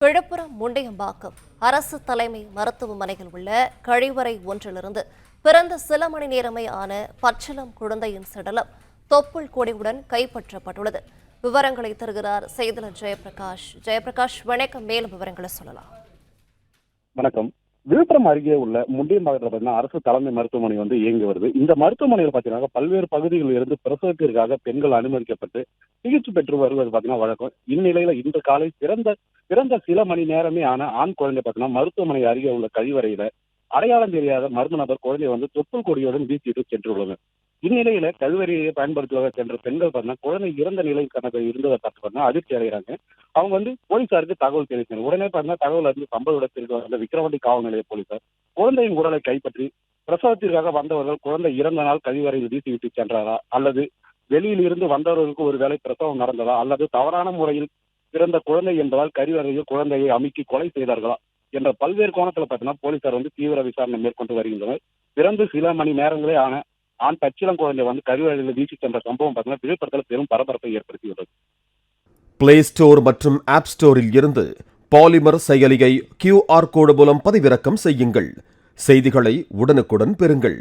விழுப்புரம் முண்டியம்பாக்கம் அரசு தலைமை மருத்துவமனையில் உள்ள கழிவறை ஒன்றிலிருந்து பிறந்த சில மணி நேரமே ஆன பச்சிளம் குழந்தையின் சடலம் தொப்புள் கொடியுடன் கைப்பற்றப்பட்டுள்ளது. விவரங்களை தருகிறார் செய்தியாளர் ஜெயபிரகாஷ். ஜெயபிரகாஷ், வணக்கம். மேலும் விவரங்களை சொல்லலாம். வணக்கம். விழுப்புரம் அருகே உள்ள முண்டியம்பாக்கத்தில் பார்த்தீங்கன்னா அரசு தலைமை மருத்துவமனை இயங்கி வருது. இந்த மருத்துவமனையில் பார்த்தீங்கன்னா பல்வேறு பகுதிகளில் இருந்து பிரசவத்திற்காக பெண்கள் அனுமதிக்கப்பட்டு சிகிச்சை பெற்று வருவது பார்த்தீங்கன்னா வழக்கம். இந்நிலையில இன்று காலை பிறந்த சில மணி நேரமே ஆன ஆண் குழந்தை பார்த்தீங்கன்னா மருத்துவமனை அருகே உள்ள கழிவறையில அடையாளம் தெரியாத மர்ம நபர் குழந்தையை தொப்புள் கொடியுடன் வீசிட்டு சென்றுள்ளது. இந்நிலையில கழிவறையை பயன்படுத்துவதாக சென்ற பெண்கள் பார்த்தீங்கன்னா குழந்தை இறந்த நிலை கணக்கு இருந்ததை பார்த்து பார்த்தீங்கன்னா அதிர்ச்சி அடைகிறாங்க. அவங்க போலீசாருக்கு தகவல் தெரிவித்தாங்க. உடனே பார்த்தீங்கன்னா தகவல் அறிந்து சம்பவ இடத்திற்கு வந்த விக்கிரவாண்டி காவல் நிலைய போலீசார் குழந்தையின் உடலை கைப்பற்றி பிரசவத்திற்காக வந்தவர்கள் குழந்தை இறந்த நாள் கழிவறையில் வீசிவிட்டு சென்றாரா, அல்லது வெளியில் இருந்து வந்தவர்களுக்கு ஒருவேளை பிரசவம் நடந்ததா, அல்லது தவறான முறையில் பிறந்த குழந்தை என்பதால் கழிவறையில் குழந்தையை அமுக்கி கொலை செய்தார்களா என்ற பல்வேறு கோணத்தில் பார்த்தீங்கன்னா போலீசார் தீவிர விசாரணை மேற்கொண்டு வருகின்றனர். பிறந்து சில மணி நேரங்களே ஆன ஆண் பச்சிளம் குழந்தை கழிவறையில் வீசி சென்ற சம்பவம் பார்த்தீங்கன்னா விழுப்புரத்தில் பெரும் பரபரப்பை ஏற்படுத்தியுள்ளது. பிளே ஸ்டோர் மற்றும் ஆப் ஸ்டோரில் இருந்து பாலிமர் செயலியை QR கோடு மூலம் பதிவிறக்கம் செய்யுங்கள். செய்திகளை உடனுக்குடன் பெறுங்கள்.